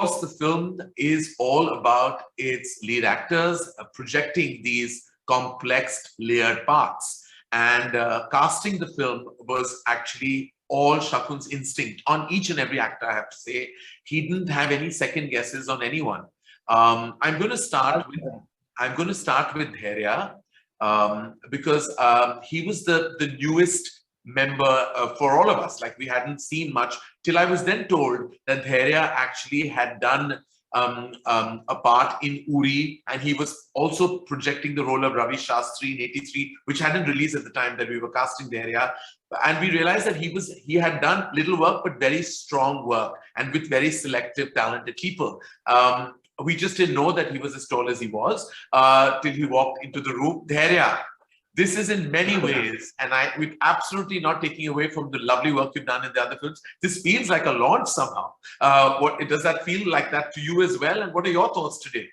course, the film is all about its lead actors projecting these complex, layered parts. And casting the film was actually all Shakun's instinct on each and every actor, I have to say. He didn't have any second guesses on anyone. I'm going to start with Gehraiyaan, because he was the newest member for all of us. Like, we hadn't seen much till I was then told that Gehraiyaan actually had done a part in Uri, and he was also projecting the role of Ravi Shastri in '83, which hadn't released at the time that we were casting Gehraiyaan. And we realized that he had done little work, but very strong work, and with very selective, talented people. We just didn't know that he was as tall as he was till he walked into the room. Gehraiyaan, this is in many ways, and with absolutely not taking away from the lovely work you've done in the other films, this feels like a launch somehow. Does that feel like that to you as well? And what are your thoughts today?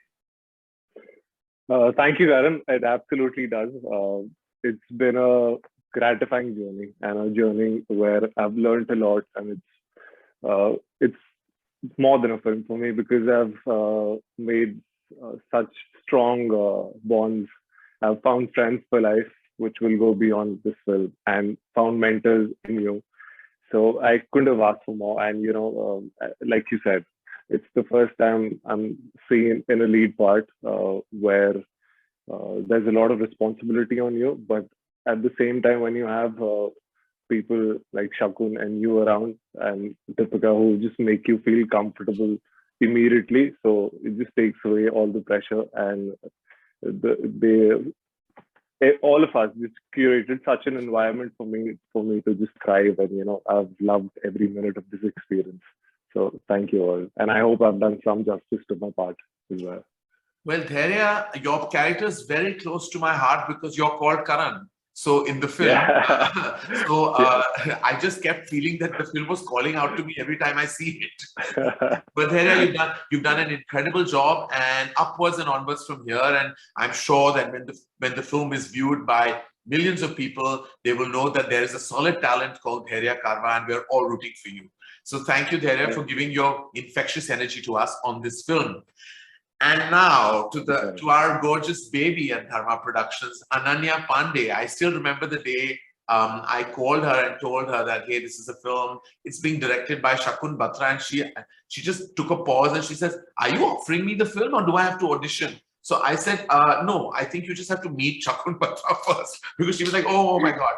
Thank you, Aaron. It absolutely does. It's been a gratifying journey, and a journey where I've learned a lot, and it's more than a film for me, because I've made such strong bonds. I've found friends for life, which will go beyond this film, and found mentors in you. So I couldn't have asked for more. And, like you said, it's the first time I'm seen in a lead part where there's a lot of responsibility on you. But at the same time, when you have people like Shakun and you around, and Deepika, who just make you feel comfortable immediately, so it just takes away all the pressure. And all of us just curated such an environment for me to just thrive. And I've loved every minute of this experience. So thank you all, and I hope I've done some justice to my part as well. Well, Gehraiyaan, your character is very close to my heart because you're called Karan. So in the film, I just kept feeling that the film was calling out to me every time I see it. But Gehraiyaan, you've done an incredible job, and upwards and onwards from here. And I'm sure that when the film is viewed by millions of people, they will know that there is a solid talent called Gehraiyaan Karwa, and we're all rooting for you. So thank you, Gehraiyaan, for giving your infectious energy to us on this film. And now to our gorgeous baby at Dharma Productions, Ananya Pandey. I still remember the day I called her and told her that, hey, this is a film. It's being directed by Shakun Batra. And she just took a pause and she says, are you offering me the film, or do I have to audition? So I said, no, I think you just have to meet Shakun Batra first. Because she was like, oh my God.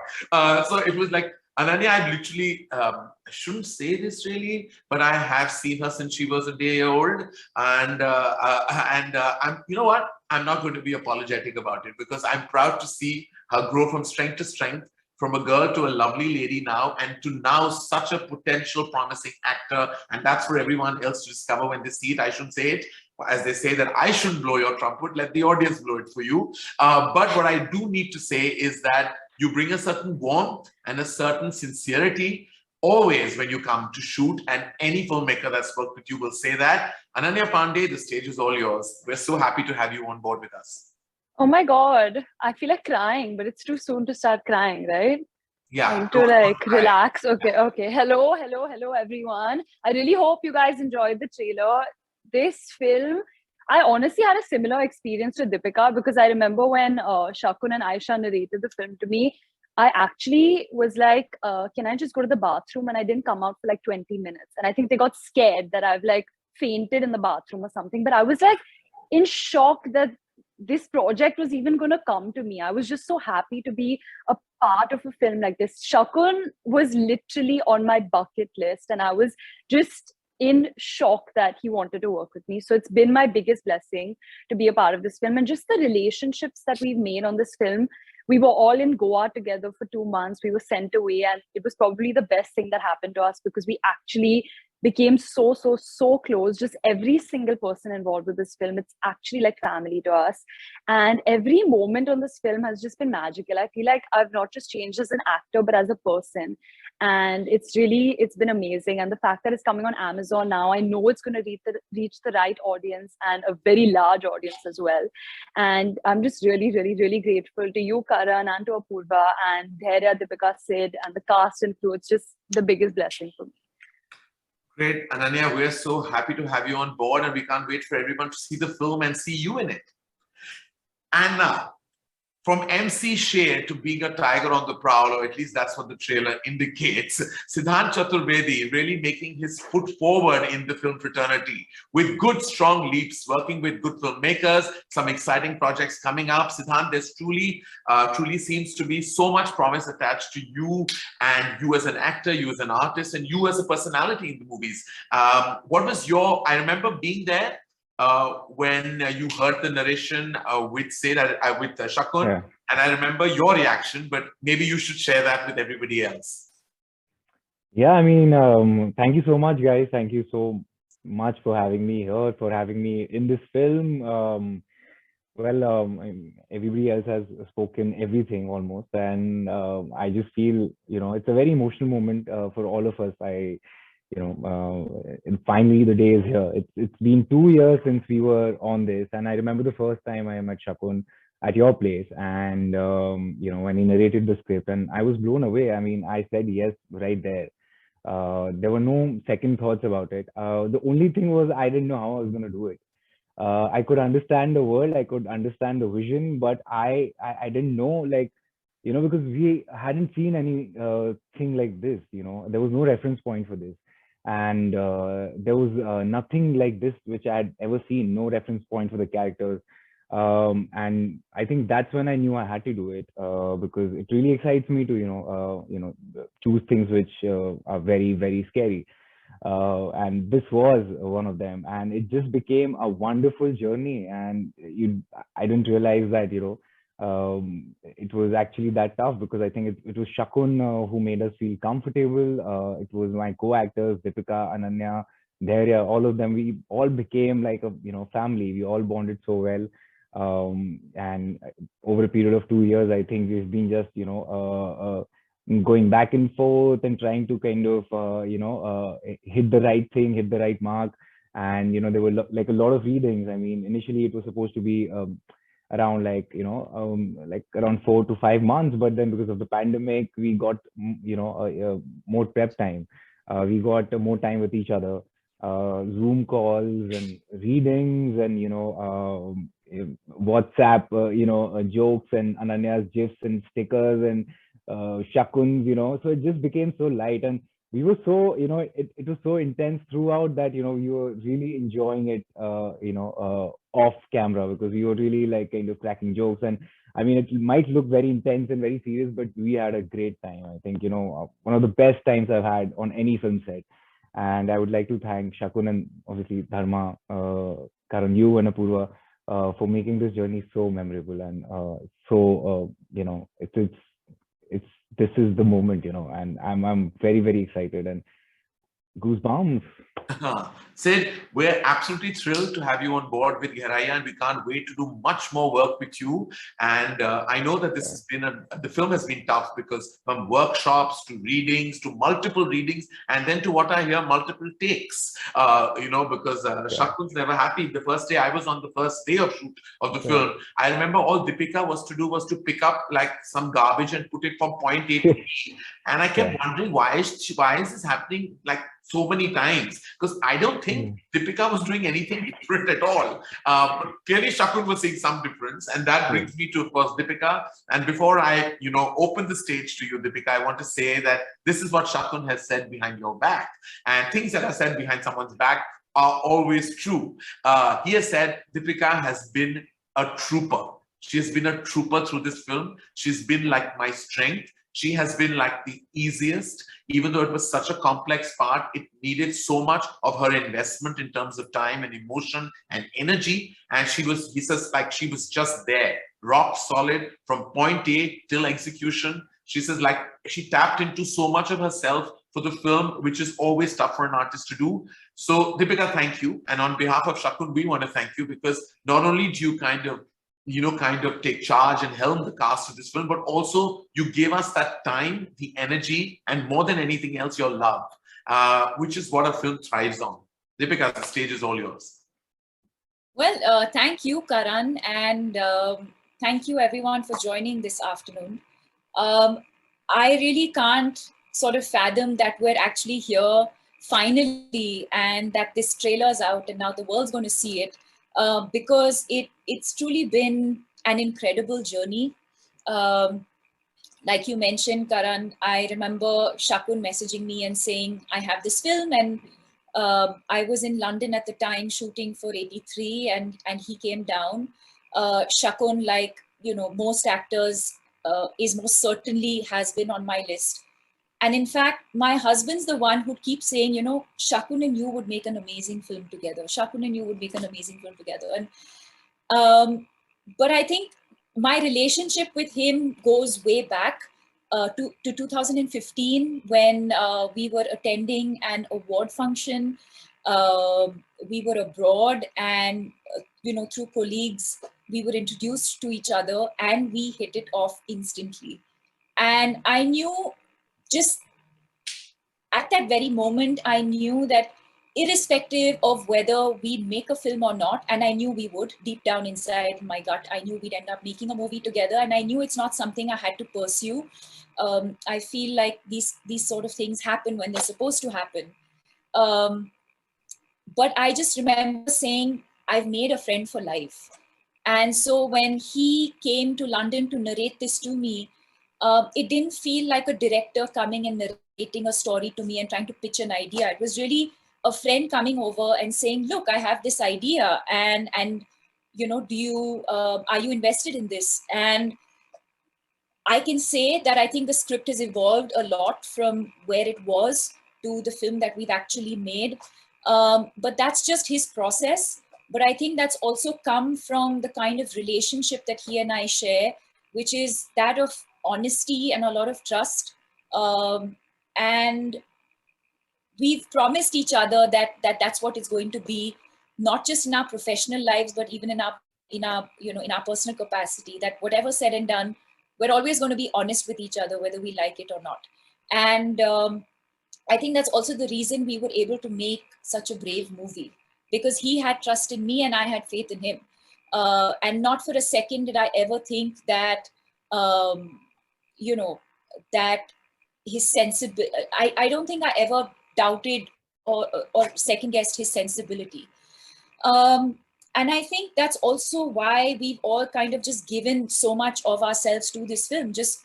So it was like, Ananya, I've literally, I shouldn't say this really, but I have seen her since she was a day old. And I'm, you know what? I'm not going to be apologetic about it, because I'm proud to see her grow from strength to strength, from a girl to a lovely lady now, and to now such a potential promising actor. And that's for everyone else to discover when they see it. I shouldn't say it. As they say that I shouldn't blow your trumpet, let the audience blow it for you. But what I do need to say is that you bring a certain warmth and a certain sincerity always when you come to shoot, and any filmmaker that's worked with you will say that. Ananya Pandey, the stage is all yours. We're so happy to have you on board with us. Oh my God, I feel like crying, but it's too soon to start crying, right? Yeah. Time to like relax. Okay. Hello, everyone. I really hope you guys enjoyed the trailer. This film, I honestly had a similar experience to Deepika, because I remember when Shakun and Aisha narrated the film to me, I actually was like, can I just go to the bathroom? And I didn't come out for like 20 minutes. And I think they got scared that I've like fainted in the bathroom or something. But I was like in shock that this project was even going to come to me. I was just so happy to be a part of a film like this. Shakun was literally on my bucket list, and I was just in shock that he wanted to work with me. So it's been my biggest blessing to be a part of this film, and just the relationships that we've made on this film. We were all in Goa together for 2 months. We were sent away, and it was probably the best thing that happened to us, because we actually became so close. Just every single person involved with this film, it's actually like family to us. And every moment on this film has just been magical. I feel like I've not just changed as an actor, but as a person. And it's been amazing. And the fact that it's coming on Amazon now, I know it's going to reach the right audience, and a very large audience as well. And I'm just really grateful to you, Karan, and to Apurva, and Gehraiyaan, Deepika, Sid, and the cast and crew. It's just the biggest blessing for me. Great, Ananya, we're so happy to have you on board, and we can't wait for everyone to see the film and see you in it. And now, from MC Share to being a tiger on the prowl, or at least that's what the trailer indicates, Siddhant Chaturvedi really making his foot forward in the film fraternity with good, strong leaps, working with good filmmakers, some exciting projects coming up. Siddhant, there's truly seems to be so much promise attached to you, and you as an actor, you as an artist, and you as a personality in the movies. What was I remember being there when you heard the narration with Shakun, Yeah. and I remember your reaction, but maybe you should share that with everybody else. Yeah, I mean, thank you so much, guys. Thank you so much for having me here, for having me in this film. Everybody else has spoken everything almost, and I just feel, it's a very emotional moment for all of us. And finally the day is here. It's been 2 years since we were on this, and I remember the first time I met Shakun at your place, and when he narrated the script, and I was blown away. I mean, I said yes right there. There were no second thoughts about it. The only thing was I didn't know how I was going to do it. I could understand the world, I could understand the vision, but I didn't know, like, because we hadn't seen any thing like this. There was no reference point for this, and there was nothing like this which I'd ever seen. No reference point for the characters, and I think that's when I knew I had to do it, because it really excites me to choose things which are very, very scary. And this was one of them, and it just became a wonderful journey. And I didn't realize that it was actually that tough, because I think it was Shakun who made us feel comfortable. It was my co-actors, Deepika, Ananya, Gehraiyaan, all of them. We all became like a family. We all bonded so well. And over a period of 2 years, I think we've been just going back and forth and trying to kind of hit the right thing, hit the right mark. And there were like a lot of readings. I mean, initially it was supposed to be around like around 4 to 5 months, but then because of the pandemic, we got more prep time. We got more time with each other, Zoom calls and readings, and WhatsApp jokes, and Ananya's gifs and stickers, and Shakun's, so it just became so light. And we were so, it was so intense throughout that, we were really enjoying it, off camera, because we were really like kind of cracking jokes. And I mean, it might look very intense and very serious, but we had a great time. I think, one of the best times I've had on any film set. And I would like to thank Shakun and obviously Dharma, Karan, you and Apurva, for making this journey so memorable. And this is the moment, and I'm very, very excited, and goosebumps. Sid, we're absolutely thrilled to have you on board with Gehraiyaan. We can't wait to do much more work with you. And I know that this has been the film has been tough, because from workshops to readings to multiple readings, and then to what I hear, multiple takes. Because Shakun's never happy. The first day I was on the first day of shoot of the film, I remember all Deepika was to do was to pick up like some garbage and put it from point A to B. And I kept wondering why is this happening like so many times, because I don't think Deepika was doing anything different at all. But clearly Shakun was seeing some difference, and that brings me to, of course, Deepika. And before I, open the stage to you, Deepika, I want to say that this is what Shakun has said behind your back, and things that are said behind someone's back are always true. He has said Deepika has been a trooper. She has been a trooper through this film. She's been like my strength. She has been like the easiest, even though it was such a complex part. It needed so much of her investment in terms of time and emotion and energy. And he says, like, she was just there, rock solid from point A till execution. She says, like, she tapped into so much of herself for the film, which is always tough for an artist to do. So, Deepika, thank you. And on behalf of Shakun, we want to thank you, because not only do you kind of take charge and helm the cast of this film, but also you gave us that time, the energy, and more than anything else, your love, which is what a film thrives on. Deepika, the stage is all yours. Well, thank you, Karan, and thank you everyone for joining this afternoon. I really can't sort of fathom that we're actually here finally, and that this trailer's out and now the world's going to see it, because it's truly been an incredible journey. Like you mentioned, Karan, I remember Shakun messaging me and saying, I have this film, and I was in London at the time shooting for 83, and he came down. Shakun, like, most actors, is most certainly has been on my list. And in fact, my husband's the one who keeps saying, Shakun and you would make an amazing film together. Shakun and you would make an amazing film together. And but I think my relationship with him goes way back to 2015, when we were attending an award function. We were abroad, and through colleagues, we were introduced to each other, and we hit it off instantly. And I knew, just at that very moment, I knew that irrespective of whether we'd make a film or not, and I knew we would, deep down inside my gut, I knew we'd end up making a movie together, and I knew it's not something I had to pursue. I feel like these sort of things happen when they're supposed to happen. But I just remember saying, I've made a friend for life. And so when he came to London to narrate this to me, it didn't feel like a director coming and narrating a story to me and trying to pitch an idea. It was really a friend coming over and saying, look, I have this idea, and do you are you invested in this? And I can say that I think the script has evolved a lot from where it was to the film that we've actually made. But that's just his process. But I think that's also come from the kind of relationship that he and I share, which is that of honesty and a lot of trust. And we've promised each other that that's what it's going to be, not just in our professional lives, but even in our personal capacity, that whatever said and done, we're always going to be honest with each other, whether we like it or not. And I think that's also the reason we were able to make such a brave movie, because he had trust in me and I had faith in him. And not for a second did I ever think that, that his sensibility, I don't think I ever doubted or second guessed his sensibility. And I think that's also why we've all kind of just given so much of ourselves to this film, just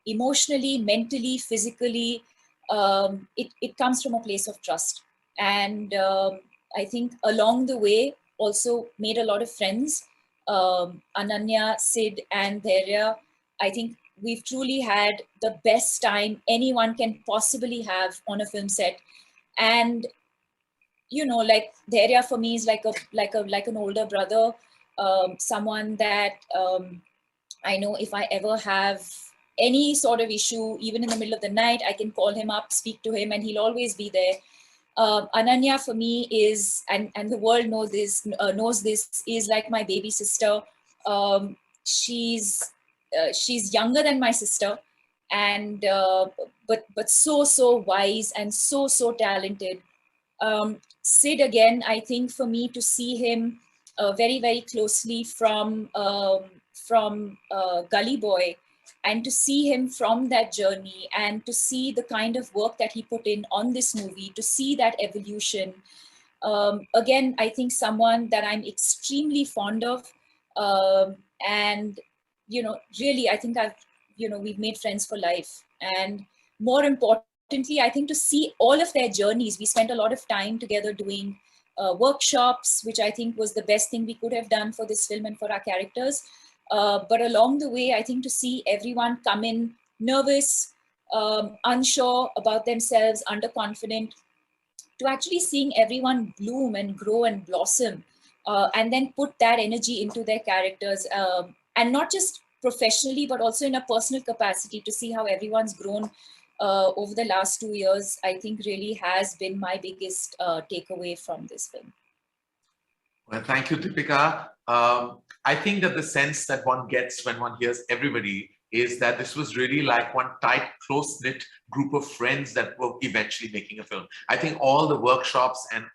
emotionally, mentally, physically. It comes from a place of trust. And I think along the way also made a lot of friends. Ananya, Sid, and Gehraiyaan, I think we've truly had the best time anyone can possibly have on a film set. And like Gehraiyaan for me is like an older brother, someone that I know if I ever have any sort of issue, even in the middle of the night, I can call him up, speak to him, and he'll always be there. Ananya for me is, and the world knows this, is like my baby sister. She's younger than my sister, and but so wise and so talented. Sid, again, I think for me to see him very, very closely from Gully Boy, and to see him from that journey, and to see the kind of work that he put in on this movie, to see that evolution. Again, I think someone that I'm extremely fond of, and really, I think we've made friends for life. And more importantly, I think to see all of their journeys, we spent a lot of time together doing workshops, which I think was the best thing we could have done for this film and for our characters. But along the way, I think to see everyone come in nervous, unsure about themselves, underconfident, to actually seeing everyone bloom and grow and blossom, and then put that energy into their characters, and not just professionally, but also in a personal capacity, to see how everyone's grown over the last 2 years, I think really has been my biggest takeaway from this film. Well, thank you, Deepika. I think that the sense that one gets when one hears everybody is that this was really like one tight, close-knit group of friends that were eventually making a film. I think all the workshops and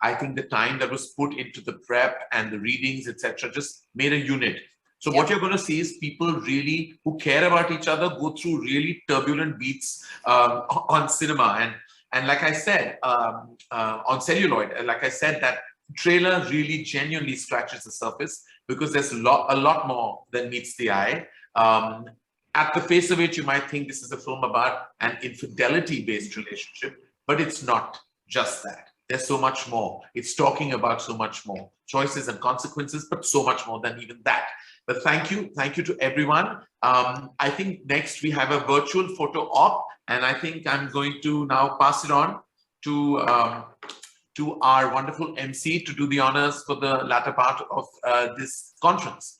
I think the time that was put into the prep and the readings, etc., just made a unit. So what you're going to see is people really who care about each other go through really turbulent beats on cinema. And And like I said, on celluloid, like I said, that trailer really genuinely scratches the surface because there's a lot more than meets the eye. At the face of it, you might think this is a film about an infidelity-based relationship, but it's not just that. There's so much more. It's talking about so much more. Choices and consequences, but so much more than even that. But thank you to everyone. I think next we have a virtual photo op, and I think I'm going to now pass it on to our wonderful MC to do the honors for the latter part of this conference.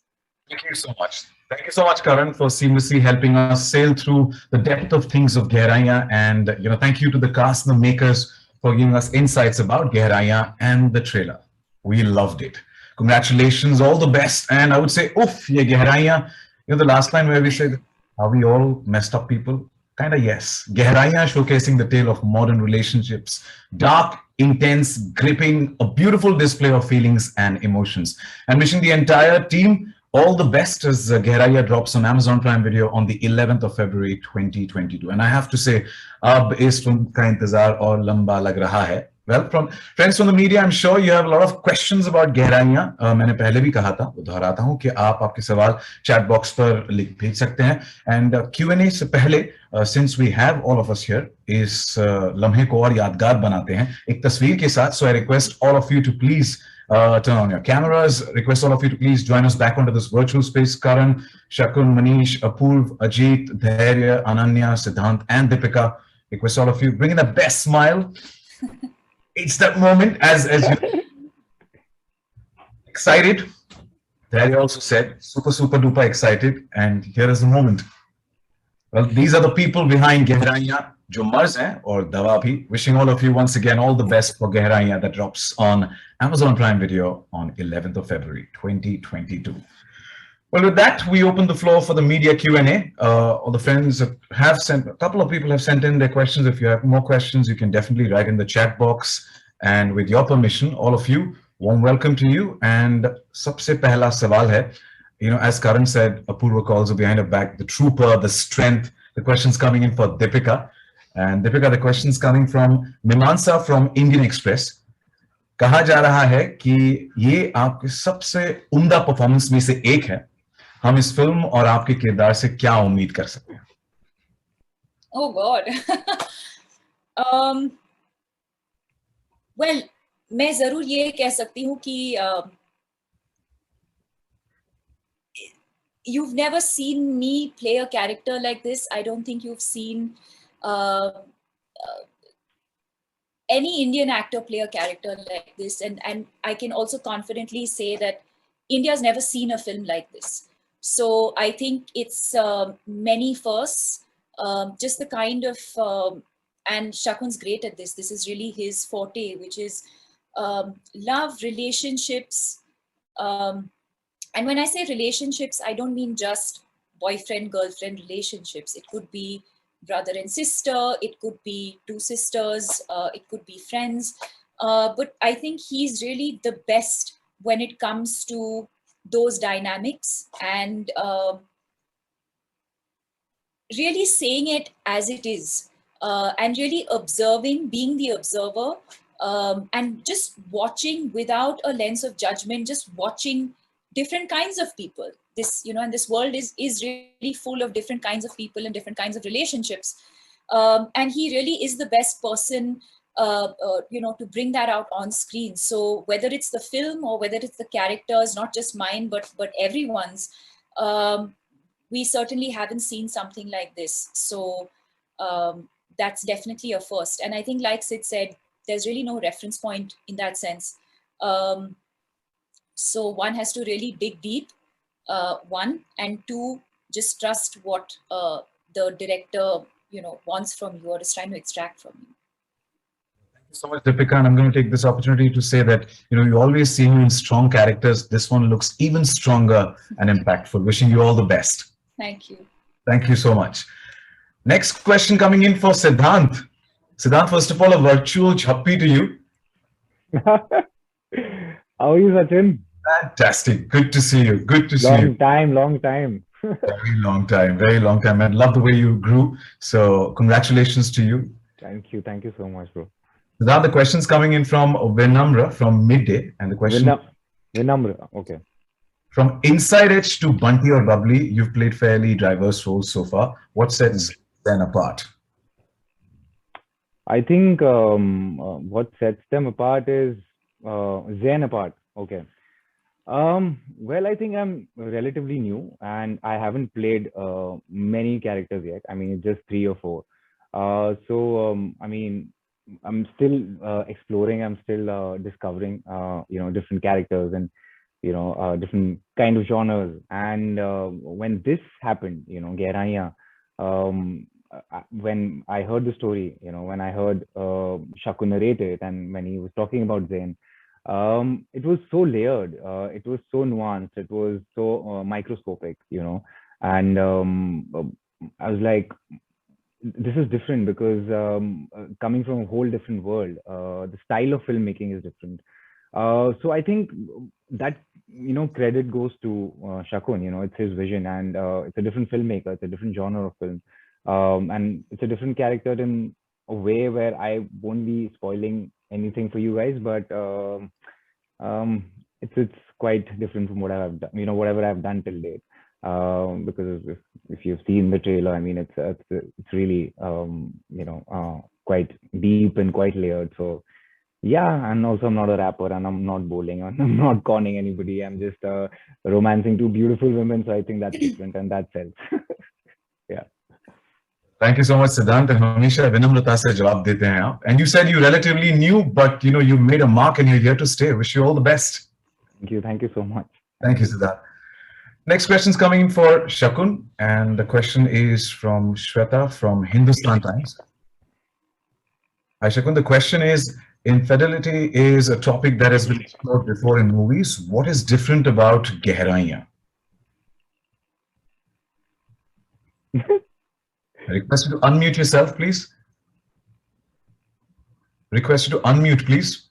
Thank you so much. Thank you so much, Karan, for seamlessly helping us sail through the depth of things of Gehraiyaan. And thank you to the cast and the makers for giving us insights about Gehraiyaan and the trailer. We loved it. Congratulations, all the best. And I would say, oof, ye Gehraiyaan. The last line where we said, are we all messed up people? Kind of yes. Gehraiyaan showcasing the tale of modern relationships. Dark, intense, gripping, a beautiful display of feelings and emotions. And wishing the entire team all the best as Gehraiyaan drops on Amazon Prime Video on the 11th of February 2022. And I have to say, ab is film ka intezar aur lamba lag raha hai. Well, from friends from the media, I'm sure you have a lot of questions about Gehraiyaan. मैंने पहले भी कहा था, दोहराता हूँ कि आप आपके सवाल chat box पर भेज सकते हैं. And Q&A से पहले, since we have all of us here, इस लम्हे को और यादगार बनाते हैं एक तस्वीर के साथ. So I request all of you to please turn on your cameras. Request all of you to please join us back onto this virtual space. Karan, Shakun, Manish, Apurv, Ajit, Gehraiyaan, Ananya, Siddhant, and Deepika. Request all of you bring in the best smile. It's that moment as you excited. Gehraiyaan also said super duper excited, and here is the moment. Well, these are the people behind Gehraiyaan, jo marz hain aur dawa bhi. Wishing all of you once again all the best for Gehraiyaan that drops on Amazon Prime Video on 11th of February 2022. Well, with that, we open the floor for the media Q&A. All the friends have sent, a couple of people have sent in their questions. If you have more questions, you can definitely write in the chat box. And with your permission, all of you, warm welcome to you. And sabse pehla sawal hai, as Karan said, Apurva calls behind her back, the trooper, the strength. The questions coming in for Deepika. And Deepika, the questions coming from Mimansa from Indian Express. कहा जा रहा है कि ये आपके सबसे उम्दा performance में से एक है. हम इस फिल्म और आपके किरदार से क्या उम्मीद कर सकते हैं? Oh God. Well, मैं जरूर ये कह सकती हूँ कि you've never seen me play a character like this. I don't think you've seen any Indian actor play a character like this. And I can also confidently say that India's never seen a film like this. So I think it's many firsts, just the kind of, and Shakun's great at this. This is really his forte, which is love, relationships. And when I say relationships, I don't mean just boyfriend, girlfriend relationships. It could be brother and sister, it could be two sisters, it could be friends. But I think he's really the best when it comes to those dynamics and really saying it as it is and really observing, being the observer and just watching without a lens of judgment, just watching different kinds of people. This, and this world is really full of different kinds of people and different kinds of relationships. And he really is the best person, to bring that out on screen. So whether it's the film or whether it's the characters, not just mine, but everyone's, we certainly haven't seen something like this. So that's definitely a first. And I think, like Sid said, there's really no reference point in that sense. So one has to really dig deep, one, and two, just trust what the director, wants from you or is trying to extract from you. Thank you so much, Deepika. And I'm going to take this opportunity to say that, you always see you in strong characters. This one looks even stronger and impactful. Wishing you all the best. Thank you. Thank you so much. Next question coming in for Siddhant. Siddhant, first of all, a virtual chappi to you. How are you, Sachin? Fantastic. Good to see you. Good to see you. Long time. Very long time. I love the way you grew. So congratulations to you. Thank you so much, bro. Now the question's coming in from Vinamra from Midday, and the question Vinamra, okay. from Inside Edge to Bunty or Bubbly, you've played fairly diverse roles so far. What sets them apart? I think what sets them apart is Zen apart. Okay. Well, I think I'm relatively new and I haven't played many characters yet. I mean, it's just 3 or 4. I mean, I'm still exploring. I'm still discovering, different characters and different kind of genres. And when this happened, Gehraiyaan, when I heard the story, when I heard Shakun narrate it, and when he was talking about Zain, it was so layered. It was so nuanced. It was so microscopic, and I was like, this is different because coming from a whole different world, the style of filmmaking is different. So I think that credit goes to Shakun. It's his vision, and it's a different filmmaker. It's a different genre of film, and it's a different character in a way where I won't be spoiling anything for you guys, but it's quite different from what I've done. Whatever I've done till date. Because if you've seen the trailer, I mean, it's really quite deep and quite layered. So yeah, and also I'm not a rapper and I'm not bowling and I'm not conning anybody. I'm just romancing 2 beautiful women. So I think that's different and that sells. Yeah. Thank you so much, Siddhant. And Hamisha vinamrata se jawab dete hain aap. And you said you're relatively new, but you made a mark and you're here to stay. Wish you all the best. Thank you so much. Thank you, Siddhant. Next question is coming in for Shakun, and the question is from Shweta from Hindustan Times. Hi, Shakun. The question is, infidelity is a topic that has been explored before in movies. What is different about Gehraiyaan? Request you to unmute yourself, please. Request you to unmute, please.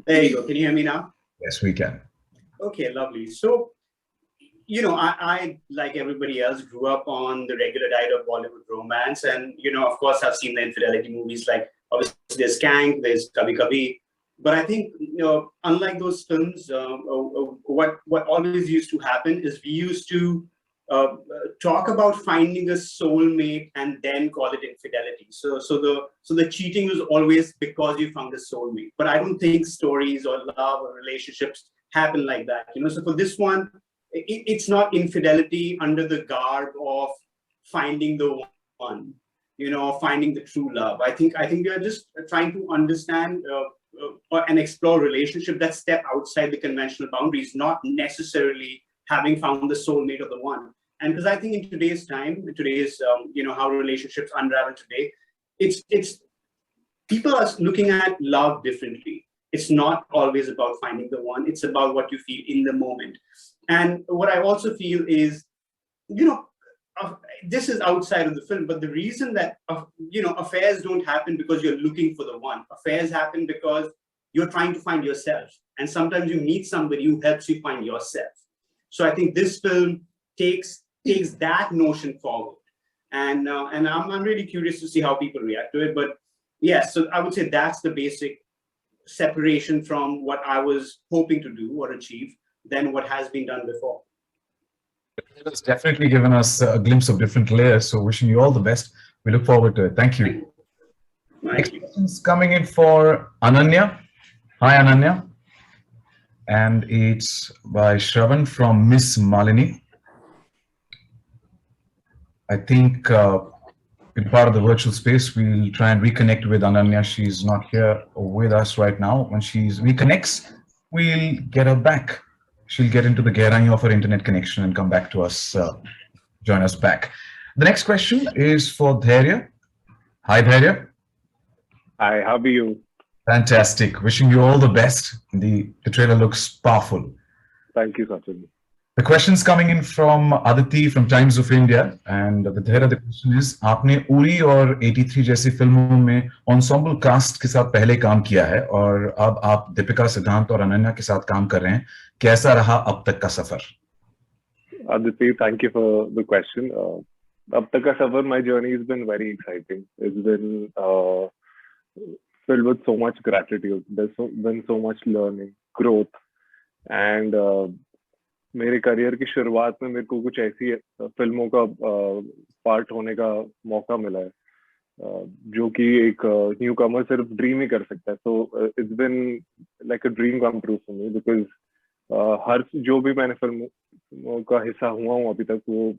There you go. Can you hear me now? Yes, we can. Okay, lovely. So, I, like everybody else, grew up on the regular diet of Bollywood romance. And, of course, I've seen the infidelity movies, like obviously there's Skank, there's Kabhi Kabhi. But I think, unlike those films, what always used to happen is we used to talk about finding a soulmate and then call it infidelity. So the cheating was always because you found a soulmate. But I don't think stories or love or relationships happen like that. So for this one, it's not infidelity under the garb of finding the one, finding the true love. I think we are just trying to understand and explore relationship that step outside the conventional boundaries, not necessarily having found the soulmate or the one. And because I think in today's time, how relationships unravel today, it's people are looking at love differently. It's not always about finding the one. It's about what you feel in the moment. And what I also feel is, this is outside of the film, but the reason that, affairs don't happen because you're looking for the one. Affairs happen because you're trying to find yourself. And sometimes you meet somebody who helps you find yourself. So I think this film takes that notion forward. And I'm really curious to see how people react to it. But yes, so I would say that's the basic separation from what I was hoping to do or achieve than what has been done before. It's definitely given us a glimpse of different layers. So wishing you all the best. We look forward to it. Thank you. Next question is coming in for Ananya. Hi, Ananya. And it's by Shravan from Miss Malini. I think in part of the virtual space, we'll try and reconnect with Ananya. She's not here with us right now. When she reconnects, we'll get her back. She'll get into the Gehraiyaan of her internet connection and come back to us, join us back. The next question is for Gehraiyaan. Hi, Gehraiyaan. Hi, how are you? Fantastic. Wishing you all the best. The trailer looks powerful. Thank you, Sachin. The question's coming in from Aditi from Times of India, and the question is, आपने उरी और 83 जैसी फिल्मों में ensemble cast के साथ पहले काम किया है और अब आप दीपिका, सिद्धांत और अनन्या के साथ काम कर रहे हैं. कैसा रहा अब तक का सफर? Aditi, thank you for the question. अब तक का सफर, my journey has been very exciting. It's been filled with so much gratitude. There's been so much learning, growth, and मेरे करियर की शुरुआत में मेरे को कुछ ऐसी फिल्मों का पार्ट होने का मौका मिला है जो कि एक न्यू कमर सिर्फ ड्रीम ही कर सकता है. So it's been like a dream come true for me, because हर जो भी मैंने फिल्मों का हिस्सा हुआ हूँ अभी तक, वो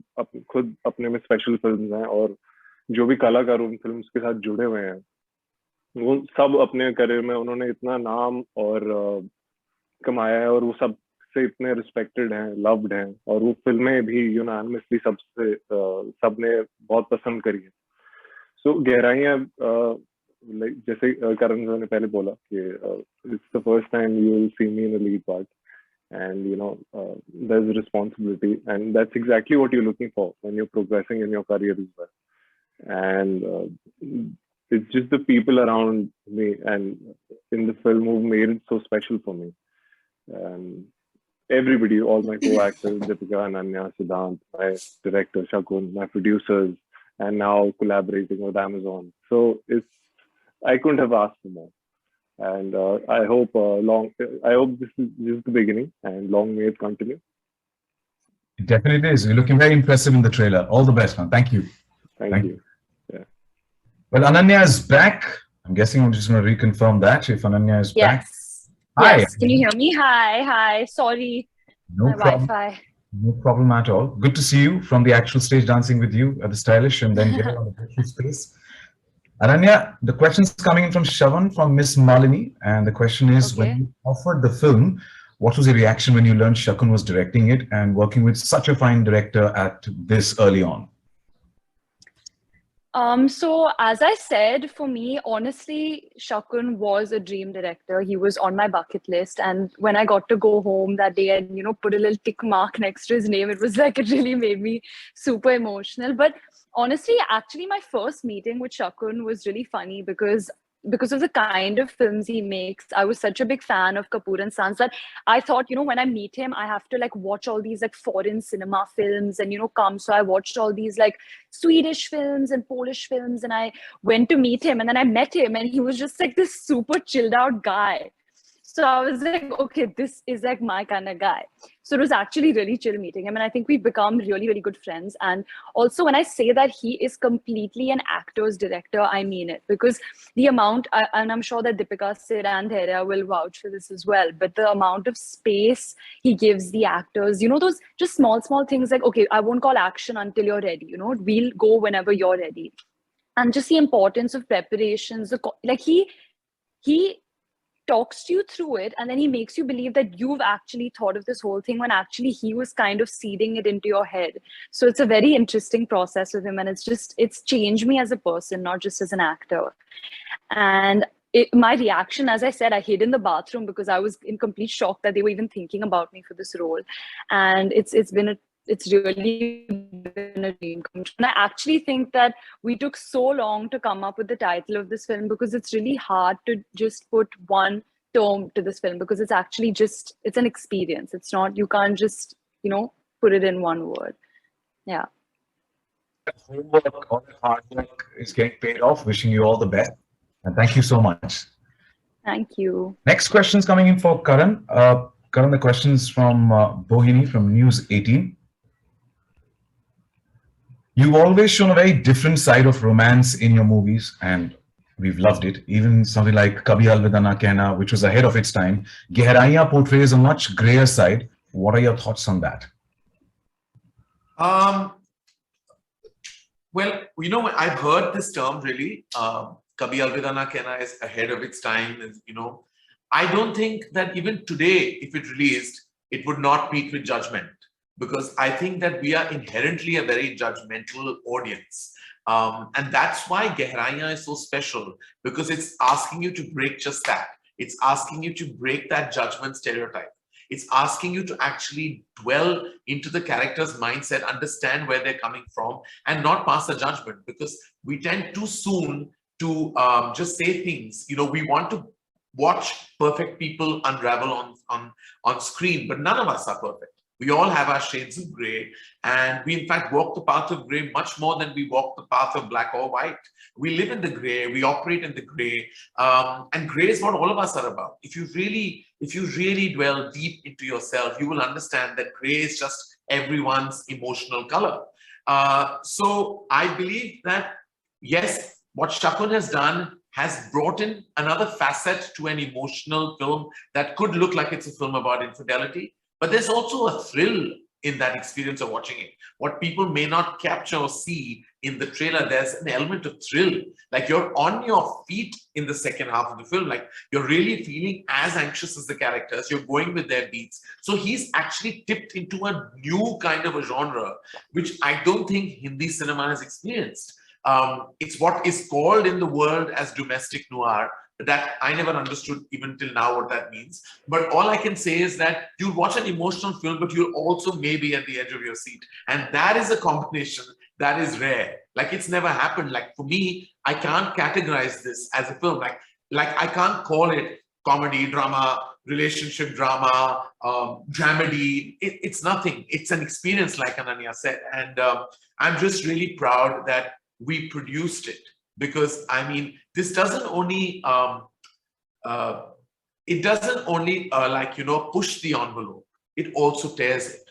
खुद अपने में स्पेशल फिल्म्स हैं, और जो भी कलाकार उन फिल्म्स के साथ जुड़े हुए हैं वो सब अपने करियर में उन्होंने इतना नाम और कमाया है, और वो सब से इतने रिस्पेक्टेड हैं, लव्ड हैं, और वो फिल्में भी यूनानिमसली सबने बहुत पसंद करी है. सो गहराइयाँ, जैसे करण ने पहले बोला कि it's the first time you will see me in a lead part, and there's responsibility, and that's exactly what you're looking for when you're progressing in your career as well. And it's just the people around me and in the film who made it so special for me. And everybody, all my co-actors, Deepika, Ananya, Siddhant, my director Shakun, my producers, and now collaborating with Amazon. So I couldn't have asked for more. And I hope this is the beginning, and long may it continue. It definitely is. You're looking very impressive in the trailer. All the best, man. Thank you. Thank you. Yeah. Well, Ananya is back. I'm guessing I'm just going to reconfirm that if Ananya is back. Yes. Hi. Yes. Can you hear me? Hi. Sorry. No My problem. Wi-Fi. No problem at all. Good to see you from the actual stage dancing with you at the Stylish, and then get on the virtual space. Ananya, the question's coming in from Shavan from Miss Malini, and the question is, Okay. when you offered the film, what was your reaction when you learned Shakun was directing it and working with such a fine director at this early on? So as I said, for me, honestly, Shakun was a dream director. He was on my bucket list, and when I got to go home that day and put a little tick mark next to his name, it was like it really made me super emotional. But honestly, actually, my first meeting with Shakun was really funny because of the kind of films he makes. I was such a big fan of Kapoor and Sons that I thought, when I meet him, I have to like watch all these like foreign cinema films and come. So I watched all these like Swedish films and Polish films, and I went to meet him, and then I met him, and he was just like this super chilled out guy. So I was like, okay, this is like my kind of guy. So it was actually really chill meeting him. And I think we've become really, really good friends. And also when I say that he is completely an actor's director, I mean it. Because the amount, and I'm sure that Deepika, Sid and Gehraiyaan will vouch for this as well, but the amount of space he gives the actors, those just small things like, okay, I won't call action until you're ready. We'll go whenever you're ready. And just the importance of preparations, like he talks to you through it, and then he makes you believe that you've actually thought of this whole thing when actually he was kind of seeding it into your head. So it's a very interesting process with him, and it's changed me as a person, not just as an actor. And my reaction, as I said, I hid in the bathroom because I was in complete shock that they were even thinking about me for this role. And it's really been a dream come true. And I actually think that we took so long to come up with the title of this film because it's really hard to just put one term to this film, because it's actually it's an experience. It's not, you can't just, put it in one word. Yeah. Homework, all that hard work is getting paid off. Wishing you all the best. And thank you so much. Thank you. Next question is coming in for Karan. Karan, the question is from Bohini from News 18. You've always shown a very different side of romance in your movies, and we've loved it. Even something like Kabhi Alvida Na Kehna, which was ahead of its time. Gehraiyaan portrays a much grayer side. What are your thoughts on that? Well, I've heard this term really. Kabhi Alvida Na Kehna is ahead of its time. I don't think that even today, if it released, it would not meet with judgment. Because I think that we are inherently a very judgmental audience. And that's why Gehraiyaan is so special, because it's asking you to break just that. It's asking you to break that judgment stereotype. It's asking you to actually dwell into the character's mindset, understand where they're coming from, and not pass a judgment, because we tend too soon to just say things. We want to watch perfect people unravel on screen, but none of us are perfect. We all have our shades of gray, and we in fact walk the path of gray much more than we walk the path of black or white. We live in the gray, we operate in the gray, and gray is what all of us are about. If you really dwell deep into yourself, you will understand that gray is just everyone's emotional color. So I believe that, yes, what Shakun has done has brought in another facet to an emotional film that could look like it's a film about infidelity. But there's also a thrill in that experience of watching it. What people may not capture or see in the trailer, there's an element of thrill. Like you're on your feet in the second half of the film. Like you're really feeling as anxious as the characters. You're going with their beats. So he's actually tipped into a new kind of a genre, which I don't think Hindi cinema has experienced. It's what is called in the world as domestic noir. That I never understood even till now what that means. But all I can say is that you'll watch an emotional film, but you'll also maybe at the edge of your seat. And that is a combination that is rare. Like it's never happened. Like for me, I can't categorize this as a film. Like I can't call it comedy, drama, relationship drama, dramedy. It's nothing. It's an experience, like Ananya said. And I'm just really proud that we produced it. Because I mean, this doesn't only push the envelope. It also tears it,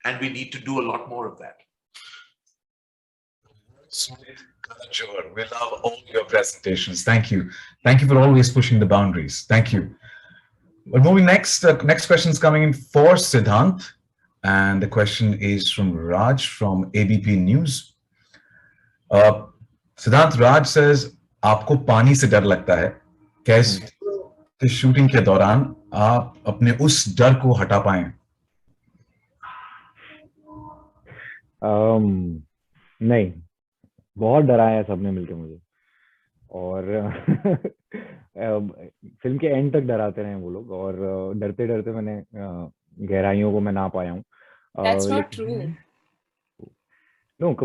and we need to do a lot more of that. We love all your presentations. Thank you. Thank you for always pushing the boundaries. Thank you. Well, moving next. Next question is coming in for Siddhant, and the question is from Raj from ABP News. Siddhant, Raj says, आपको पानी से डर लगता है, कैसे shooting के दौरान आप अपने उस डर को हटा पाएं? नहीं, बहुत डराया है सबने मिलके मुझे, और फिल्म के एंड तक डराते रहे वो लोग, और डरते डरते मैंने गहराइयों को मैं ना पाया हूँ. That's not true. No,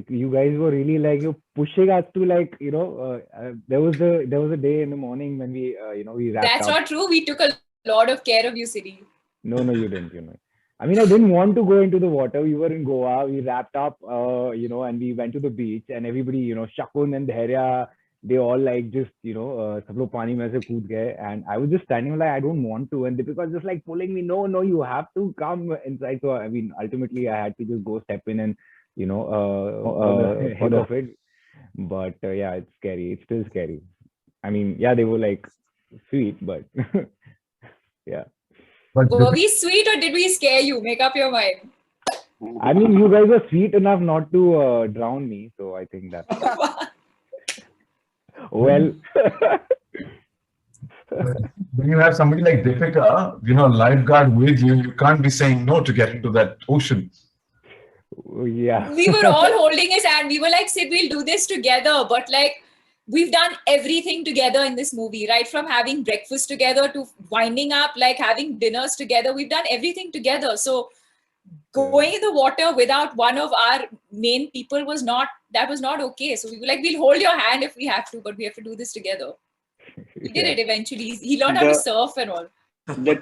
you guys were really like, you pushing us to, like, you know, there was a day in the morning when we we wrapped That's up. not true. We took a lot of care of you, Siddhi. No, you didn't, you know. I mean, I didn't want to go into the water. We were in Goa. We wrapped up, and we went to the beach, and everybody, Shakun and Gehraiyaan, they all like just, sab log pani mein se kood gaye, and I was just standing like, I don't want to, and Deepika was just like pulling me, no, you have to come inside. So I mean, ultimately, I had to just go step in and head of it. But yeah, it's scary. It's still scary. I mean, yeah, they were like sweet, but yeah. But were we sweet or did we scare you? Make up your mind. I mean, you guys were sweet enough not to drown me, so I think that. Well. When you have somebody like Deepika, lifeguard with you, you can't be saying no to get into that ocean. Yeah. We were all holding his hand. We were like, Sid, we'll do this together. But like, we've done everything together in this movie, right? From having breakfast together to winding up, like having dinners together. We've done everything together. So going in the water without one of our main people was not okay. So we were like, we'll hold your hand if we have to, but we have to do this together. He did it eventually. He learned how to surf and all. The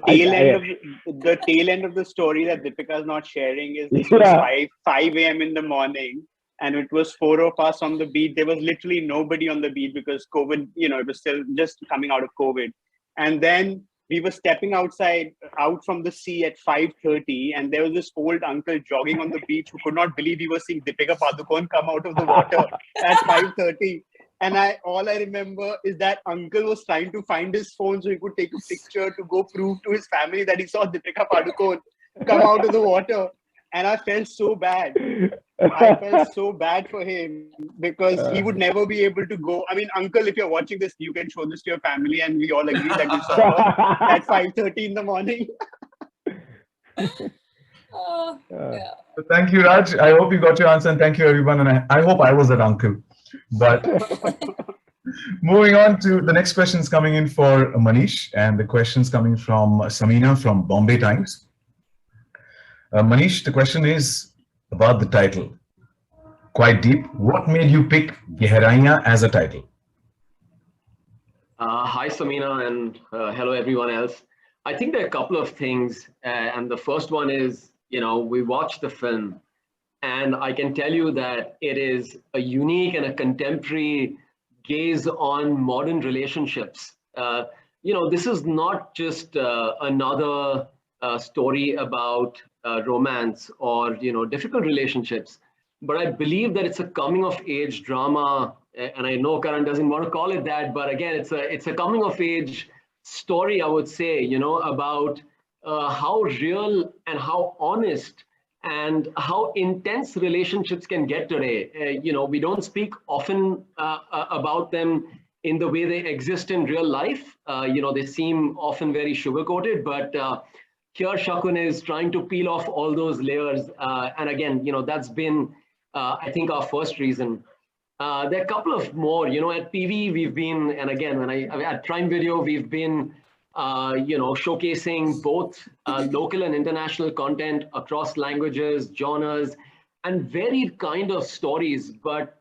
tail end of the story that Deepika is not sharing is this was 5 a.m. in the morning, and it was 4 of us on the beach. There was literally nobody on the beach because COVID, it was still just coming out of COVID. And then we were stepping out from the sea at 5:30, and there was this old uncle jogging on the beach who could not believe he was seeing Deepika Padukone come out of the water at 5:30. And all I remember is that uncle was trying to find his phone so he could take a picture to go prove to his family that he saw Deepika Padukone come out of the water. And I felt so bad. I felt so bad for him because he would never be able to go. I mean, uncle, if you're watching this, you can show this to your family, and we all agree that you saw her at 5:30 in the morning. Yeah. So thank you, Raj. I hope you got your answer, and thank you, everyone. And I hope I was that uncle. But moving on to the next questions coming in for Manish, and the questions coming from Samina from Bombay Times. Manish, the question is about the title. Quite deep. What made you pick Gehraiyaan as a title? Hi, Samina, and hello, everyone else. I think there are a couple of things. And the first one is we watched the film, and I can tell you that it is a unique and a contemporary gaze on modern relationships. This is not just another story about romance or difficult relationships, but I believe that it's a coming of age drama. And I know Karan doesn't want to call it that, but again, it's a coming of age story, I would say, about how real and how honest and how intense relationships can get today. We don't speak often about them in the way they exist in real life. They seem often very sugar-coated, but here Shakun is trying to peel off all those layers. And again, that's been, I think, our first reason. There are a couple of more, at PV we've been, and again, at Prime Video, we've been, showcasing both local and international content across languages, genres, and varied kind of stories. But,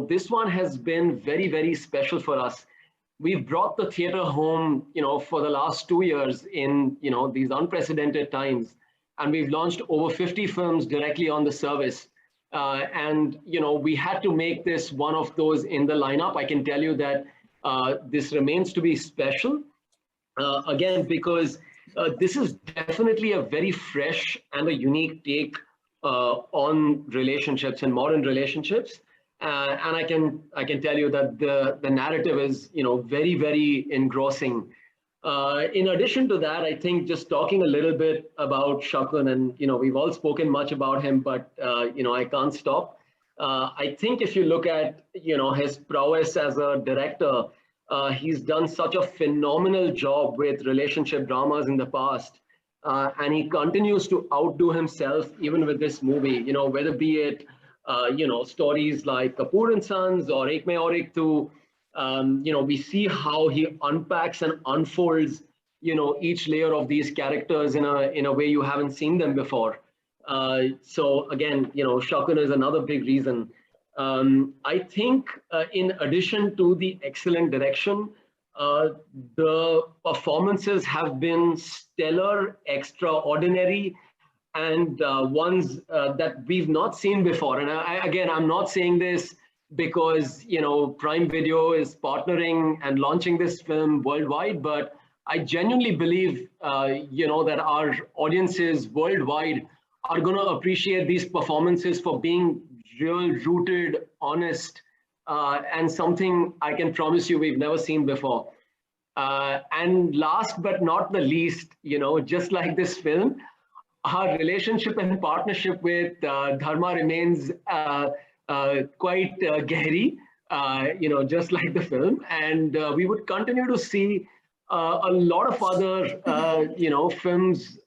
this one has been very, very special for us. We've brought the theater home, for the last 2 years in, these unprecedented times. And we've launched over 50 films directly on the service. And we had to make this one of those in the lineup. I can tell you that this remains to be special. Again, because this is definitely a very fresh and a unique take on relationships and modern relationships. And I can tell you that the narrative is very, very engrossing. In addition to that, I think just talking a little bit about Shakun, and we've all spoken much about him, but I can't stop. I think if you look at his prowess as a director, he's done such a phenomenal job with relationship dramas in the past, and he continues to outdo himself even with this movie. Whether be it stories like Kapoor and Sons or Ek Mein Aur Ek Tu. We see how he unpacks and unfolds, each layer of these characters in a way you haven't seen them before. So again, Shakun is another big reason. I think in addition to the excellent direction, the performances have been stellar, extraordinary, and ones that we've not seen before. And I'm not saying this because Prime Video is partnering and launching this film worldwide, but I genuinely believe that our audiences worldwide are going to appreciate these performances for being real, rooted, honest, and something I can promise you we've never seen before. And last but not the least, just like this film, our relationship and partnership with Dharma remains quite gehri, just like the film. And we would continue to see a lot of other, films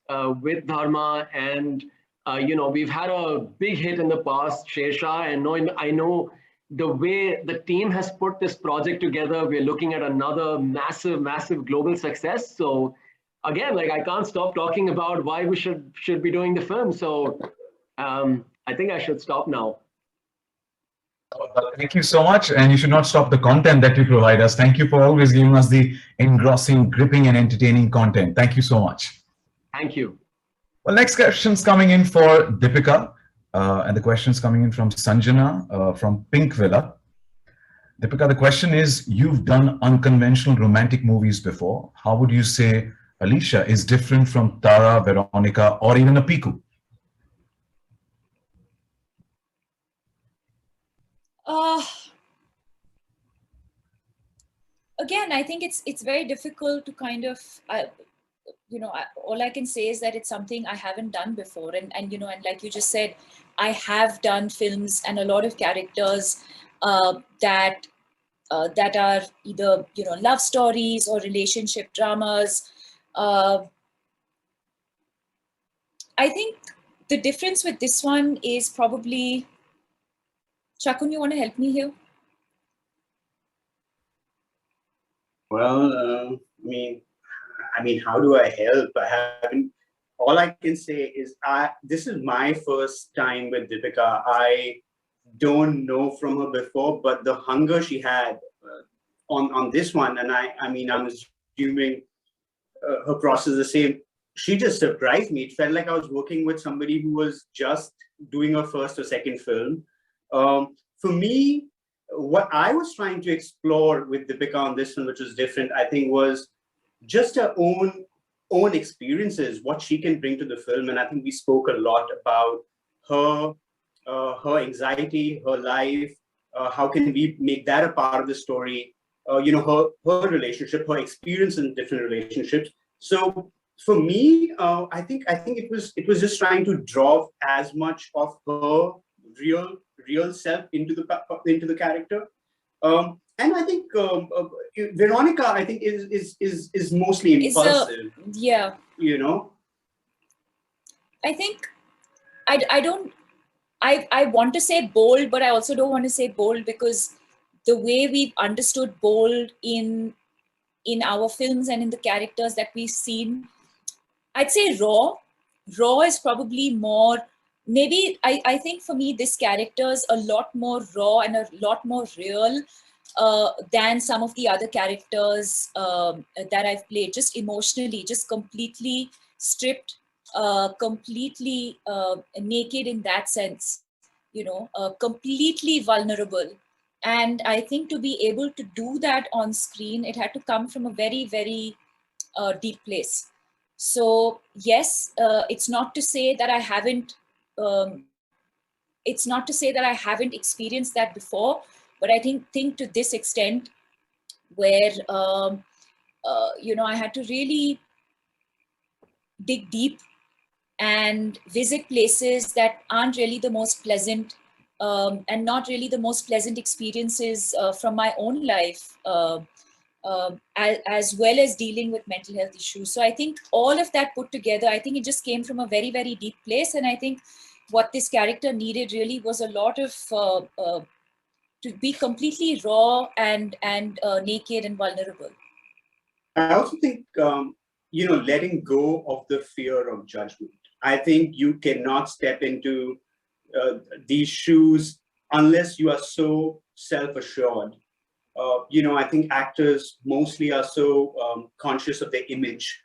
with Dharma. And, we've had a big hit in the past, Shersha, and I know the way the team has put this project together, we're looking at another massive, massive global success. So again, I can't stop talking about why we should be doing the film. So I think I should stop now. Thank you so much. And you should not stop the content that you provide us. Thank you for always giving us the engrossing, gripping, and entertaining content. Thank you so much. Thank you. Well, next question's coming in for Deepika. And the question's coming in from Sanjana from Pink Villa. Deepika, the question is, you've done unconventional romantic movies before. How would you say Alicia is different from Tara, Veronica, or even a Piku? Again, I think it's very difficult to kind of, all I can say is that it's something I haven't done before. And like you just said, I have done films and a lot of characters that are either, love stories or relationship dramas. I think the difference with this one is probably, Shakun, you want to help me here? Well, I mean, how do I help? I haven't. All I can say is, this is my first time with Deepika. I don't know from her before, but the hunger she had on this one, and I'm assuming her process is the same. she just surprised me. It felt like I was working with somebody who was just doing her first or second film. For me, what I was trying to explore with Deepika on this one, which was different, I think, was just her own experiences, what she can bring to the film. And I think we spoke a lot about her anxiety, her life, how can we make that a part of the story, her relationship, her experience in different relationships. So for me, I think it was just trying to draw as much of her real self into the character. And I think Veronica, I think, is mostly impulsive. Yeah. I think I want to say bold, but I also don't want to say bold, because the way we've understood bold in our films and in the characters that we've seen, I'd say raw. Raw is probably more, maybe I think for me, this character is a lot more raw and a lot more real than some of the other characters that I've played, just emotionally, just completely stripped, completely naked in that sense, completely vulnerable. And I think to be able to do that on screen, it had to come from a very, very deep place. So yes, it's not to say that I haven't experienced that before, but I think to this extent, where I had to really dig deep and visit places that aren't really the most pleasant, and not really the most pleasant experiences from my own life, as well as dealing with mental health issues. So I think all of that put together, I think it just came from a very, very deep place. And I think what this character needed really was a lot of to be completely raw and naked and vulnerable. I also think letting go of the fear of judgment. I think you cannot step into these shoes unless you are so self-assured. I think actors mostly are so conscious of their image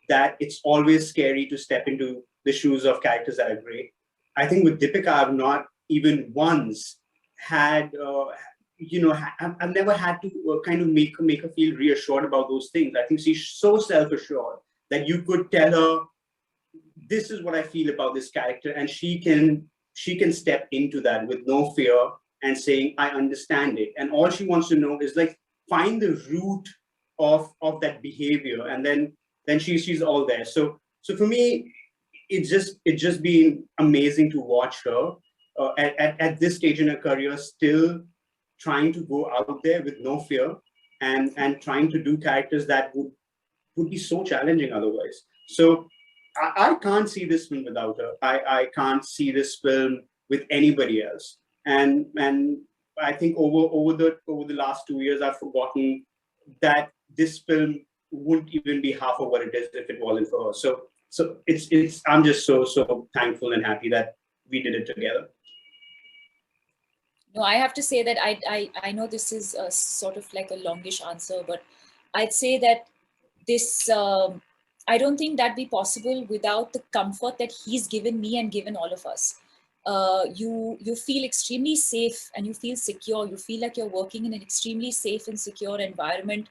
that it's always scary to step into the shoes of characters that are great. I think with Deepika, I've not even once had, I've never had to kind of make her feel reassured about those things. I think she's so self-assured that you could tell her, this is what I feel about this character, and she can step into that with no fear and saying, I understand it. And all she wants to know is like, find the root of that behavior, and then she's all there. So for me, it's just been amazing to watch her at this stage in her career, still trying to go out there with no fear and trying to do characters that would be so challenging otherwise. So I can't see this film without her. I can't see this film with anybody else. And I think over the last 2 years, I've forgotten that this film wouldn't even be half of what it is if it wasn't for her. So it's I'm just so thankful and happy that we did it together. No, I have to say that I know this is a sort of like a longish answer, but I'd say that this I don't think that'd be possible without the comfort that he's given me and given all of us. You feel extremely safe and you feel secure. You feel like you're working in an extremely safe and secure environment,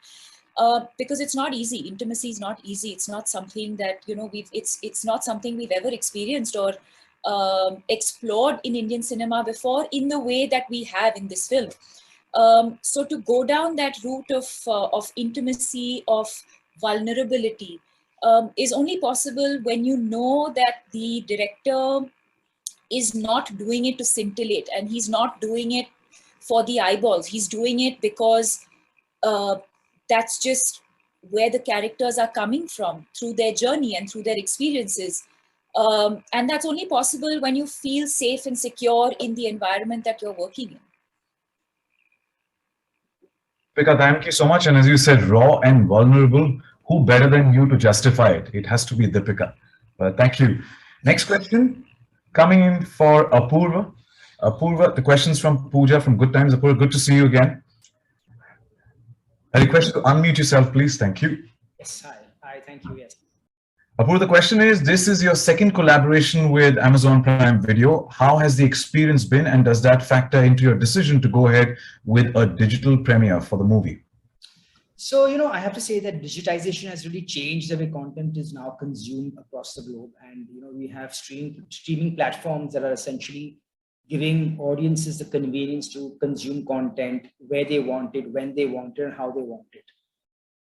because it's not easy. Intimacy is not easy. It's not something that it's not something we've ever experienced or explored in Indian cinema before in the way that we have in this film. So to go down that route of intimacy, of vulnerability, is only possible when you know that the director is not doing it to scintillate, and he's not doing it for the eyeballs. He's doing it because that's just where the characters are coming from through their journey and through their experiences. And that's only possible when you feel safe and secure in the environment that you're working in. Deepika, thank you so much. And as you said, raw and vulnerable, who better than you to justify it? It has to be Deepika. Thank you. Next question coming in for Apurva. Apurva, the question's from Pooja from Good Times. Apurva, good to see you again. I request you to unmute yourself, please. Thank you. Yes, hi. Hi, thank you. Yes. Apur, the question is, this is your second collaboration with Amazon Prime Video. How has the experience been, and does that factor into your decision to go ahead with a digital premiere for the movie? So, I have to say that digitization has really changed the way content is now consumed across the globe. And, we have streaming platforms that are essentially giving audiences the convenience to consume content where they want it, when they want it, and how they want it.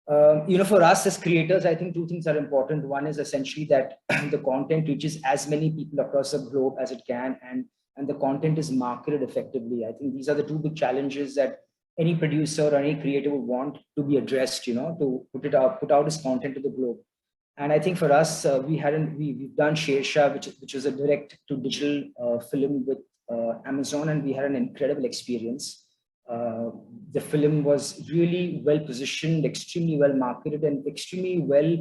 For us as creators, I think two things are important. One is essentially that the content reaches as many people across the globe as it can, and the content is marketed effectively. I think these are the two big challenges that any producer or any creator would want to be addressed, to put out his content to the globe. And I think for us, we've done Shersha, which was a direct to digital film with Amazon, and we had an incredible experience. The film was really well positioned, extremely well marketed, and extremely well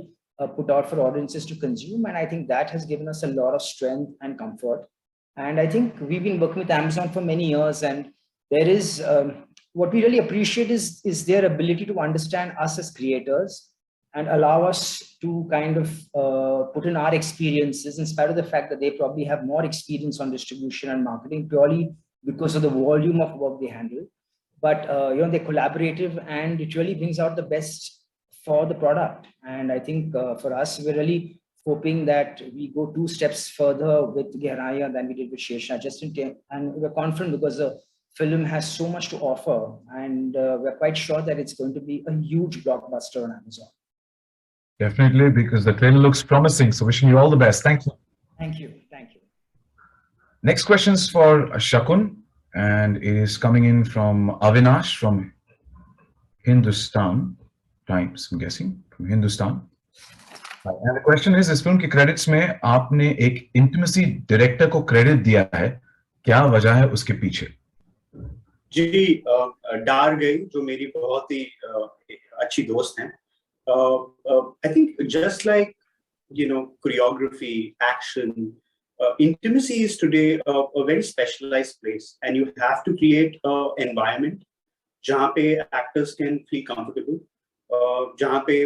put out for audiences to consume. And I think that has given us a lot of strength and comfort. And I think we've been working with Amazon for many years, and there is what we really appreciate is their ability to understand us as creators and allow us to kind of put in our experiences, in spite of the fact that they probably have more experience on distribution and marketing, purely because of the volume of work they handle. But they're collaborative, and it really brings out the best for the product. And I think for us, we're really hoping that we go 2 steps further with Gehraiyaan than we did with Shersha, and we're confident because the film has so much to offer, and we're quite sure that it's going to be a huge blockbuster on Amazon. Definitely, because the trailer looks promising. So wishing you all the best. Thank you. Thank you. Thank you. Next question is for Shakun, and it is coming in from Avinash from Hindustan Times, I'm guessing, from Hindustan. And the question is, इस film के credits में आपने एक intimacy director को credit दिया है, क्या वजह है उसके पीछे? जी, डार गई, जो मेरी बहुत ही अच्छी दोस्त हैं. I think just like choreography, action, intimacy is today a very specialized place, and you have to create an environment जहाँ पे actors can feel comfortable, जहाँ पे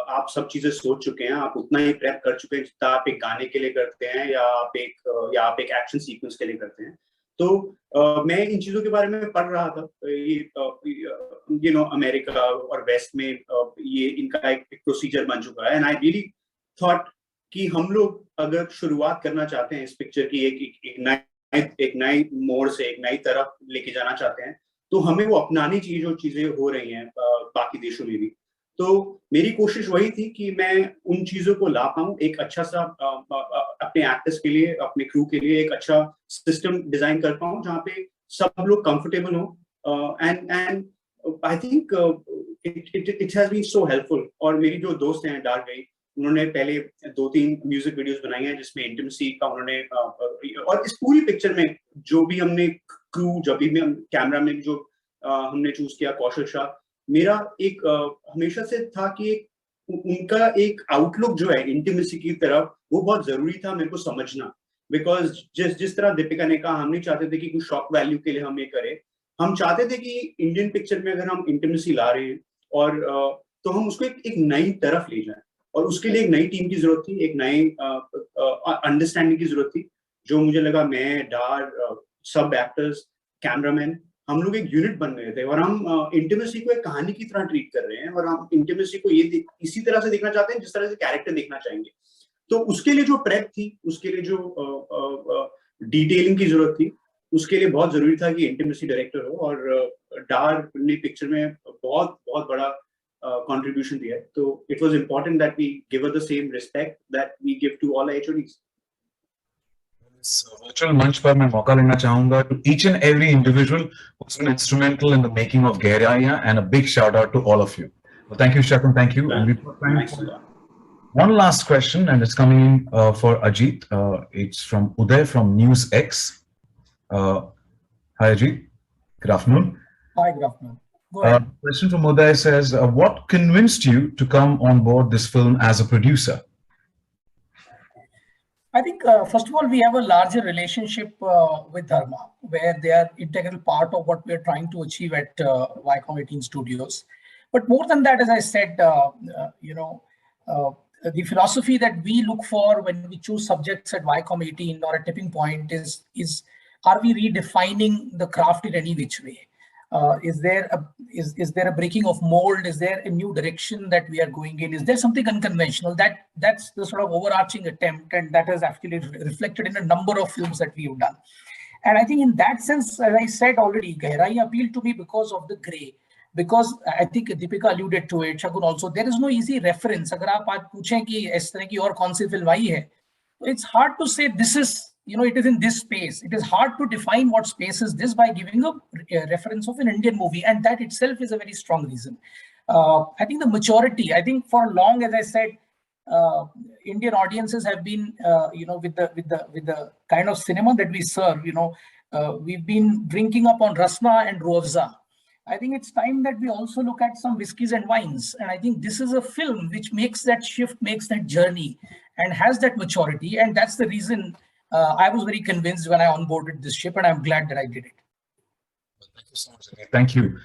आप सब चीजें सोच चुके हैं, आप उतना ही प्रेप कर चुके हैं जितना आप एक गाने के लिए करते हैं या आप एक एक्शन सीक्वेंस के लिए करते हैं. तो मैं इन चीजों के बारे में पढ़ रहा था. ये अमेरिका और वेस्ट में ये इनका एक प्रोसीजर बन चुका है, एंड आई रियली थॉट कि हम लोग अगर शुरुआत करना चाहते हैं इस पिक्चर की एक नई मोड़ से, एक नई तरफ लेके जाना चाहते हैं, तो हमें वो अपनानी चाहिए जो चीजें हो रही हैं बाकी देशों में भी. तो मेरी कोशिश वही थी कि मैं उन चीजों को ला पाऊं, एक अच्छा सा अपने एक्टर्स के लिए, अपने क्रू के लिए एक अच्छा सिस्टम डिजाइन कर पाऊं जहाँ पे सब लोग कंफर्टेबल हो. And I think it has been so helpful. और मेरी जो दोस्त हैं डार गई, उन्होंने पहले 2-3 म्यूजिक वीडियोस बनाई हैं जिसमें इंटिमेसी का उन्होंने, और इस पूरी पिक्चर में जो भी हमने क्रू, जब भी कैमरा में जो हमने चूज किया, कौशल शाह, मेरा एक हमेशा से था कि उनका एक आउटलुक जो है इंटिमेसी की तरफ, वो बहुत जरूरी था मेरे को समझना. बिकॉज जिस तरह दीपिका ने कहा, हम नहीं चाहते थे कि कुछ शॉक वैल्यू के लिए हम ये करें. हम चाहते थे कि इंडियन पिक्चर में अगर हम इंटिमेसी ला रहे हैं और तो हम उसको एक नई तरफ ले जाएं, और उसके लिए एक नई टीम की जरूरत थी, एक नई अंडरस्टैंडिंग की जरूरत थी, जो मुझे लगा मैं, डार, सब एक्टर्स, कैमरामैन, हम लोग एक यूनिट बन गए थे. और हम इंटिमेसी को एक कहानी की तरह ट्रीट कर रहे हैं, और हम इंटिमेसी को इसी तरह से देखना चाहते हैं जिस तरह से कैरेक्टर देखना चाहेंगे. तो उसके लिए जो प्रेप थी, उसके लिए जो डिटेलिंग की जरूरत थी, उसके लिए बहुत जरूरी था कि इंटिमेसी डायरेक्टर हो, और डार ने पिक्चर में बहुत बहुत बड़ा contribution दिया है. तो it was important that we give her the same respect that we give to all HODs. इस virtual मंच पर मैं मौका लेना चाहूंगा to each and every individual who's been instrumental in the making of Gehraiyaan, and a big shout out to all of you. Well, thank you, Shakun. Thank you. And we've got time for one last question, and it's coming in for Ajit. It's from Uday from News X. Hi, Ajit. Good afternoon. Hi, good afternoon. Question from Uday says, what convinced you to come on board this film as a producer? I think, first of all, we have a larger relationship with Dharma, where they are integral part of what we are trying to achieve at Viacom 18 Studios. But more than that, as I said, the philosophy that we look for when we choose subjects at YCOM 18 or a tipping point is are we redefining the craft in any which way? Is there a breaking of mold? Is there a new direction that we are going in? Is there something unconventional? That's the sort of overarching attempt, and that is actually reflected in a number of films that we've done. And I think in that sense, as I said already, Gehraiyaan appealed to me because of the gray. Because I think Deepika alluded to it, Shagun also, there is no easy reference. अगर आप आज पूछें कि इस तरह की और कौन सी फिल्म आई है, it's hard to say this is, it is in this space. It is hard to define what space is this by giving a reference of an Indian movie, and that itself is a very strong reason. I think the maturity. I think for long, as I said, Indian audiences have been, with the kind of cinema that we serve, we've been drinking up on rasna and roafza. I think it's time that we also look at some whiskeys and wines. And I think this is a film which makes that shift, makes that journey, and has that maturity. And that's the reason I was very convinced when I onboarded this ship, and I'm glad that I did it. Thank you so much. Thank you.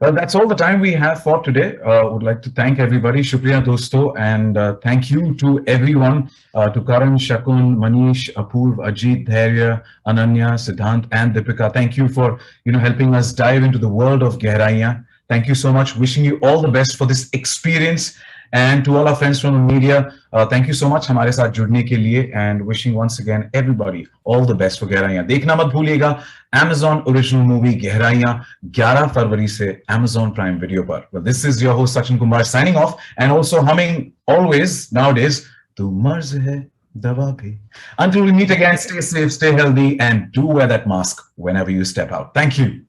Well, that's all the time we have for today. Would like to thank everybody. Shukriya dosto, and thank you to everyone, to Karan, Shakun, Manish, Apurv, Ajit, Gehraiyaan, Ananya, Siddhant, and Deepika. Thank you for helping us dive into the world of Gehraiyaan. Thank you so much. Wishing you all the best for this experience. And to all our friends from the media, thank you so much हमारे साथ जुड़ने के लिए, and wishing once again everybody all the best for Gehraiyaan. देखना मत भूलिएगा Amazon original movie Gehraiyaan 11 फरवरी से Amazon Prime Video पर. Well, this is your host Sachin Kumar signing off, and also humming always nowadays तू मर्ज है दवा भी. Until we meet again, stay safe, stay healthy, and do wear that mask whenever you step out. Thank you.